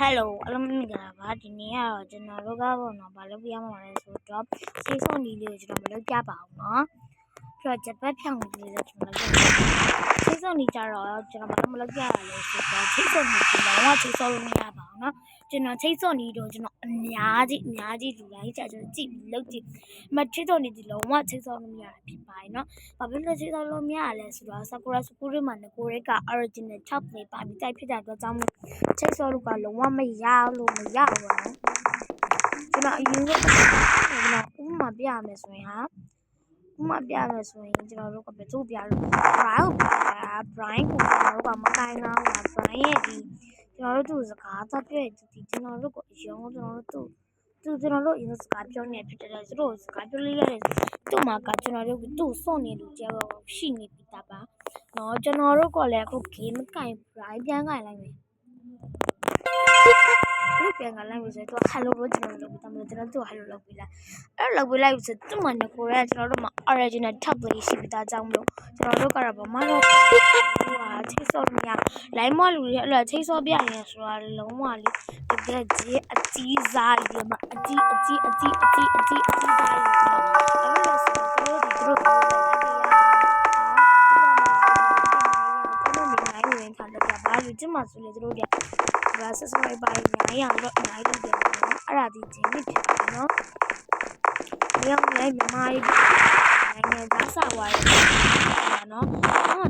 Hello အားလုံးမင်္ဂလာပါဒီနေ့ကတော့ကျွန်တော်တို့ကပေါ့နော်ဘာလုပ်ပြရမှာလဲဆိုတော့ဆေးဆုံဒီလေးကိုကျွန်တော်မလုပ်ကြပါဘူးเนาะပြီးတော့ဂျပန်ဖြောင်းဒီလေးလည်းကျွန်တော်လုပ်ကြဆေးဆုံဒီကြတော့ကျွန်တော်ဘာလို့မလုပ်ကြရလဲဆိုတော့ဆေးဆုံဒီကျွန်တော်ကဆေးဆုံလို့မရပါဘူးเนาะကျွန်တော်ဆေးဆုံဒီတော့ကျွန်တော်အများကြီးလူတိုင်းကြာကျွန်တော်ကြည့်ပြီးလုပ်ကြည့်မဆေးဆုံဒီလုံးဝဆေးဆုံလို့မရတာဖြစ်ပါတယ်เนาะဘာဖြစ်လို့ဆေးဆုံလို့မရလဲဆိုတော့ Sakura School မှာငကိုရဲက original top လေးပါပြီးတိုက်ဖြစ်တဲ့အတွက်ကြောင့်ချိတ်ဆော်လူကလုံးဝမရလို့မရဘူးနော်ကျွန်တော်အရင်ကကျွန်တော်ဥမာပြရမယ်ဆိုရင်ကျွန်တော်တို့ကဘယ်သူပြလို့ Brian ကိုကျွန်တော်တို့ကမတိုင်းတော့ဘူး Brian ရဲ့ဒီကျွန်တော်တို့သူစကားသက်ပြည့်ဒီကျွန်တော်တို့ကိုအရင်ကကျွန်တော်တို့အရင်စကားပြောနေဖြစ်တယ်သူတို့စကားပြောလေးရတယ်သူ့မှာကကျွန်တော်တို့သူ့စွန့်နေလူကြောက်ရှိနေပြီတာပါနော်ကျွန်တော်တို့ကလည်းအခု game ကင် Brian ပြန်ကင်လိုက်မယ်လူပြန်ကလည်းဆိုတော့ hello လို့ကျွန်တော်လုပ်ပြီးကျွန်တော်တို့ hello လုပ်ပြီးလားအဲ့လုပ်ပြီးလိုက်ဆိုသူ့မှာငကိုရဲကျွန်တော်တို့မှာ original top လေးရှိပြီးသားကြောင့်မလို့ကျွန်တော်တို့ကတော့ဘာမှတော့ချိတ်ဆော့မြလိုင်းမလူတွေအဲ့လိုချိတ်ဆော့ပြရင်ဆိုတာလုံးဝလေးတကယ်ကြီးအကြီးစားကြီးမှာအကြီးစားကြီးတော့အဲ့လိုဆိုတော့သူတို့ကျမဆိုလေသူတို့ကဘာဆက်စပ်ပိုင်းနိုင်အောင်တော့နိုင်လို့တယ်နော်အဲ့ဒါဒီချင်းဖြစ်တယ်နော်ဒီအောင်လည်းမြန်မာနိုင်ငံသားစာဝါရနော်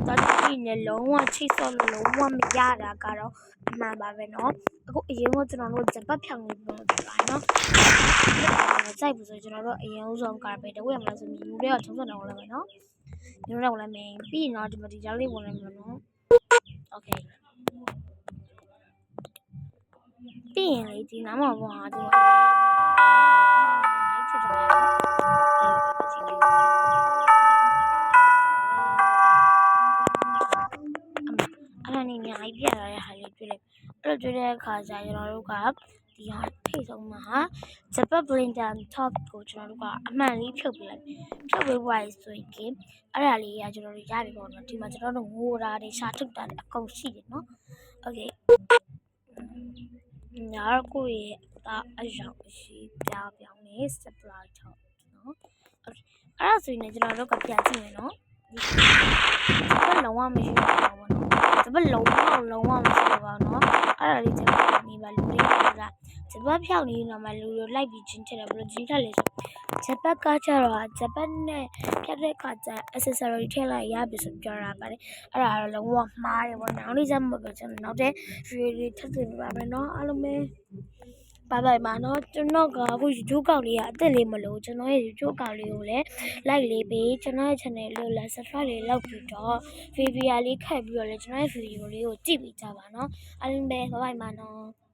တော့ဒီနေ့လုံးဝချိတ်ဆော့လို့လုံးဝမရတာကတော့အမှန်ပါပဲနော်အခုအရင်ကကျွန်တော်တို့ဂျပန်ဖြောင်းနေလို့ပြောတာနော်စိုက်ဘူးဆိုကျွန်တော်တို့အရင်ဦးဆုံးကားပဲတဝက်မလားဆိုမြူတွေကထုံးစံတော့လည်းပဲနော်မြူတော့လည်းမင်းပြီးရင်တော့ဒီကြားလေးဝင်နေမှာနော်โอเคပြီးရင်လေဒီနားမှာပေါ့ဟာဒီချစ်တယ်အဲ့ဒါနေညာပြရတဲ့ဟာလေးတွေ့လိုက်အဲ့လိုတွေ့တဲ့အခါကျကျွန်တော်တို့ကဒီဟာထိတ်ဆုံးမှာဂျပန် blender top ကိုကျွန်တော်တို့ကအမှန်လေးဖြုတ်ပြလိုက်ဖြုတ်ပေးသွားဆိုရင်အဲ့ဒါလေးကကျွန်တော်တို့ရပြီပေါ့နော်ဒီမှာကျွန်တော်တို့ငိုတာတွေရှာထုတ်တာတွေအကုန်ရှိတယ်နော်โอเคညာကိုရဲ့အယောင်ရှိပြောင်းနေ supply top နော်โอเคအဲ့ဒါဆိုရင်ကျွန်တော်တို့ကပြန်ကြည့်မယ်နော်ဒီဘက်လုံးဝမရှိတော့ဘူးပေါ့နော်ဒီဘက်လုံးဝမရှိတော့ပါဘူးနော်အဲ့ဒါလေးကျွန်တော်နေပါလူလေးကဂျပန်ဖြောင်းနေတော့မှလူတွေလိုက်ပြီးချင်းထည့်တယ်ဘယ်လိုချင်းထည့်လဲဆိုဂျပန်ကကျတော့ဂျပန်နဲ့ဖြတ်တဲ့ခါကျ accessory ထည့်လိုက်ရပြီဆိုပြောတာပါတယ်အဲ့ဒါတော့လုံးဝမှားတယ်ပေါ့နောက်နေ့ကျမှပဲကျွန်တော်နောက်တဲ့ video ထပ်တင်ပါမယ်နော်အားလုံးပဲ拜拜嘛နော်ကျွန်တော်ကအခု YouTube ကောက်လေးကအသက်လေးမလို့ကျွန်တော်ရဲ့ YouTube ကောက်လေးကိုလည်း like လေးပေးကျွန်တော်ရဲ့ channel လေးကိုလည်း subscribe လေးလုပ်ပြီးတော့ video လေးခက်ပြီးတော့လည်းကျွန်တော်ရဲ့ video လေးကိုကြည့်ပြီးကြပါနော်အားလုံးပဲ拜拜嘛နော်